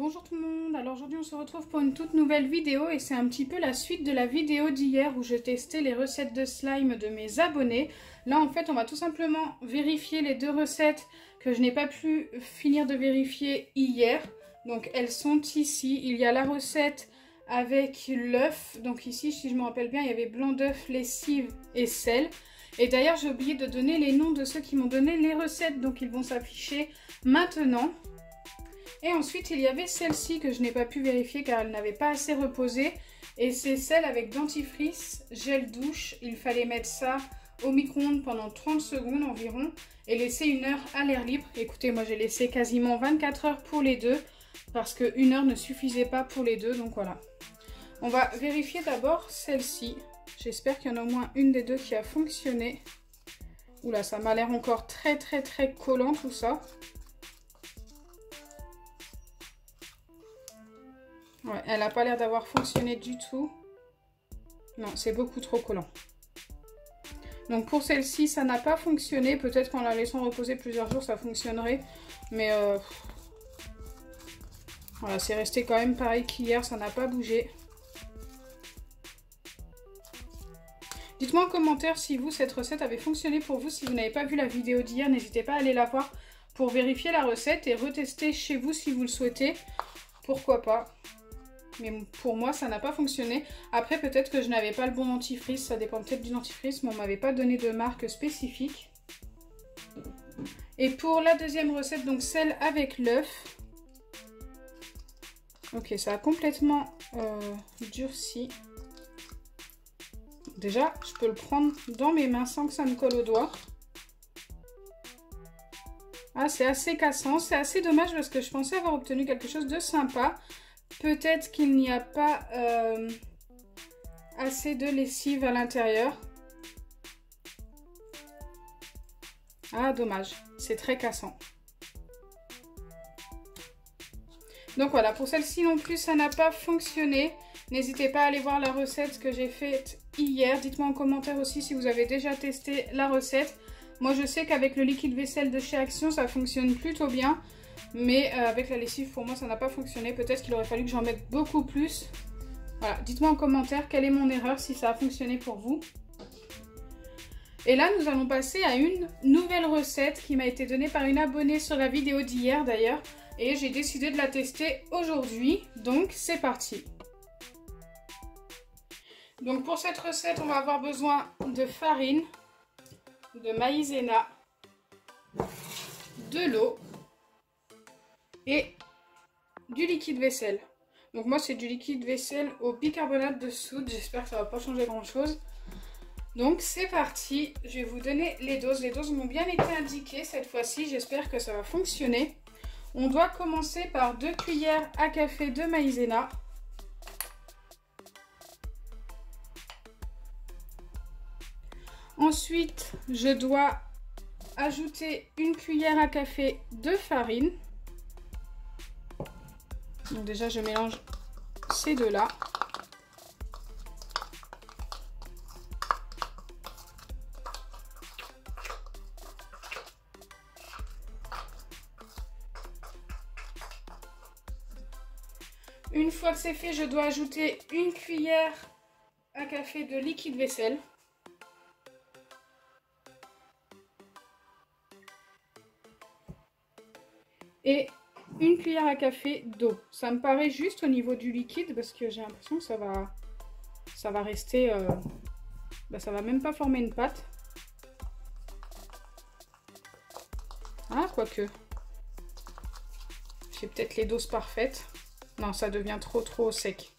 Bonjour tout le monde, alors aujourd'hui on se retrouve pour une toute nouvelle vidéo et c'est un petit peu la suite de la vidéo d'hier où je testais les recettes de slime de mes abonnés. Là en fait on va tout simplement vérifier les deux recettes que je n'ai pas pu finir de vérifier hier. Donc elles sont ici, il y a la recette avec l'œuf, donc ici si je me rappelle bien il y avait blanc d'œuf, lessive et sel. Et d'ailleurs j'ai oublié de donner les noms de ceux qui m'ont donné les recettes, donc ils vont s'afficher maintenant. Et ensuite, il y avait celle-ci que je n'ai pas pu vérifier car elle n'avait pas assez reposé. Et c'est celle avec dentifrice, gel douche. Il fallait mettre ça au micro-ondes pendant 30 secondes environ et laisser 1 heure à l'air libre. Écoutez, moi j'ai laissé quasiment 24 heures pour les deux parce que 1 heure ne suffisait pas pour les deux. Donc voilà. On va vérifier d'abord celle-ci. J'espère qu'il y en a au moins une des deux qui a fonctionné. Oula, ça m'a l'air encore très collant tout ça. Ouais, elle n'a pas l'air d'avoir fonctionné du tout. Non, c'est beaucoup trop collant. Donc pour celle-ci, ça n'a pas fonctionné. Peut-être qu'en la laissant reposer plusieurs jours, ça fonctionnerait. Mais voilà, c'est resté quand même pareil qu'hier, ça n'a pas bougé. Dites-moi en commentaire si vous, cette recette avait fonctionné pour vous. Si vous n'avez pas vu la vidéo d'hier, n'hésitez pas à aller la voir pour vérifier la recette et retester chez vous si vous le souhaitez. Pourquoi pas? Mais pour moi, ça n'a pas fonctionné. Après, peut-être que je n'avais pas le bon dentifrice. Ça dépend peut-être du dentifrice, mais on ne m'avait pas donné de marque spécifique. Et pour la deuxième recette, donc celle avec l'œuf. Ok, ça a complètement durci. Déjà, je peux le prendre dans mes mains sans que ça me colle aux doigts. Ah, c'est assez cassant. C'est assez dommage parce que je pensais avoir obtenu quelque chose de sympa. Peut-être qu'il n'y a pas assez de lessive à l'intérieur. Ah, dommage. C'est très cassant. Donc voilà, pour celle-ci non plus, ça n'a pas fonctionné. N'hésitez pas à aller voir la recette que j'ai faite hier. Dites-moi en commentaire aussi si vous avez déjà testé la recette. Moi, je sais qu'avec le liquide vaisselle de chez Action, ça fonctionne plutôt bien. Mais avec la lessive, pour moi, ça n'a pas fonctionné. Peut-être qu'il aurait fallu que j'en mette beaucoup plus. Voilà, dites-moi en commentaire quelle est mon erreur, si ça a fonctionné pour vous. Et là, nous allons passer à une nouvelle recette qui m'a été donnée par une abonnée sur la vidéo d'hier d'ailleurs. Et j'ai décidé de la tester aujourd'hui. Donc, c'est parti. Donc, pour cette recette, on va avoir besoin de farine, de maïzena, de l'eau et du liquide vaisselle. Donc moi c'est du liquide vaisselle au bicarbonate de soude. J'espère que ça va pas changer grand chose. Donc c'est parti, je vais vous donner les doses. Les doses m'ont bien été indiquées cette fois-ci. J'espère que ça va fonctionner. On doit commencer par 2 cuillères à café de maïzena. Ensuite je dois ajouter 1 cuillère à café de farine. Donc déjà je mélange ces deux-là. Une fois que c'est fait, je dois ajouter 1 cuillère à café de liquide vaisselle. Et 1 cuillère à café d'eau. Ça me paraît juste au niveau du liquide parce que j'ai l'impression que ça va rester... ça va même pas former une pâte. Ah, quoique. J'ai peut-être les doses parfaites. Non, ça devient trop sec.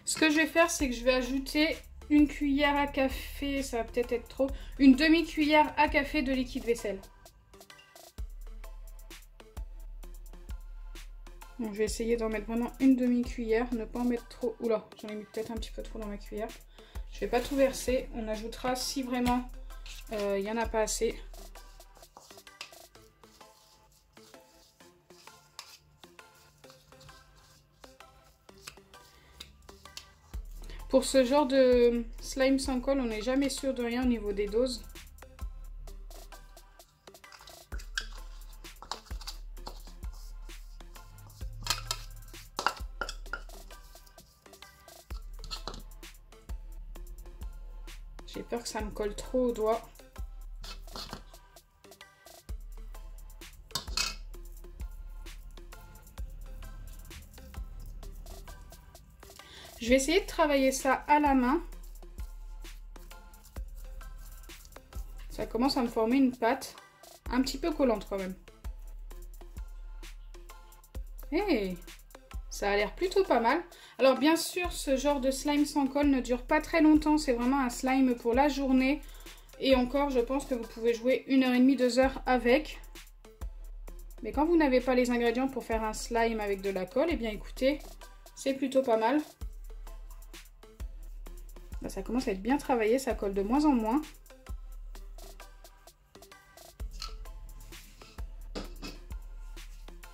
Ce que je vais faire, c'est que je vais ajouter 1 cuillère à café, ça va peut-être être trop, une demi-cuillère à café de liquide vaisselle. Donc, je vais essayer d'en mettre vraiment une demi-cuillère, ne pas en mettre trop. Oula, j'en ai mis peut-être un petit peu trop dans ma cuillère. Je ne vais pas tout verser, on ajoutera si vraiment Il n'y en a pas assez. Pour ce genre de slime sans colle, on n'est jamais sûr de rien au niveau des doses. J'ai peur que ça me colle trop aux doigts. Je vais essayer de travailler ça à la main. Ça commence à me former une pâte un petit peu collante quand même. Hey, ça a l'air plutôt pas mal. Alors bien sûr, ce genre de slime sans colle ne dure pas très longtemps. C'est vraiment un slime pour la journée. Et encore, je pense que vous pouvez jouer 1h30, 2 heures avec. Mais quand vous n'avez pas les ingrédients pour faire un slime avec de la colle, eh bien écoutez, c'est plutôt pas mal. Là, ça commence à être bien travaillé, ça colle de moins en moins.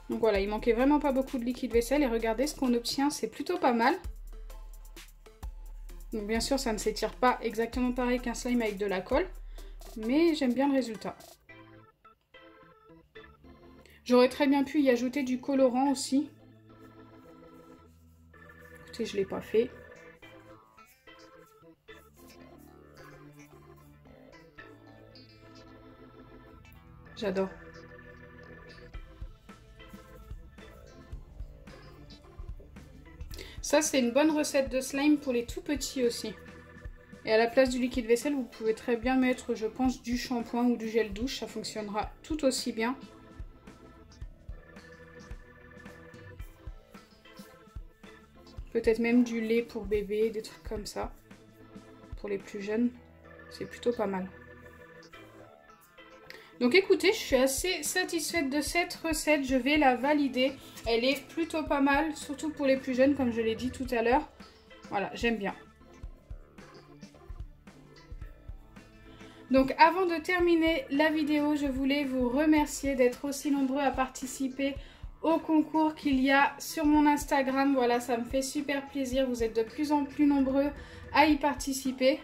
Donc voilà, il manquait vraiment pas beaucoup de liquide vaisselle et regardez ce qu'on obtient, c'est plutôt pas mal. Donc bien sûr, ça ne s'étire pas exactement pareil qu'un slime avec de la colle, mais j'aime bien le résultat. J'aurais très bien pu y ajouter du colorant aussi. Écoutez, je ne l'ai pas fait. J'adore. Ça, c'est une bonne recette de slime pour les tout petits aussi. Et à la place du liquide vaisselle, vous pouvez très bien mettre, je pense, du shampoing ou du gel douche. Ça fonctionnera tout aussi bien. Peut-être même du lait pour bébé, des trucs comme ça. Pour les plus jeunes, c'est plutôt pas mal. Donc écoutez, je suis assez satisfaite de cette recette, je vais la valider. Elle est plutôt pas mal, surtout pour les plus jeunes, comme je l'ai dit tout à l'heure. Voilà, j'aime bien. Donc avant de terminer la vidéo, je voulais vous remercier d'être aussi nombreux à participer au concours qu'il y a sur mon Instagram. Voilà, ça me fait super plaisir, vous êtes de plus en plus nombreux à y participer.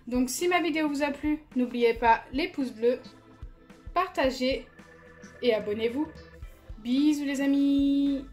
Donc si ma vidéo vous a plu, n'oubliez pas les pouces bleus, partagez et abonnez-vous. Bisous les amis!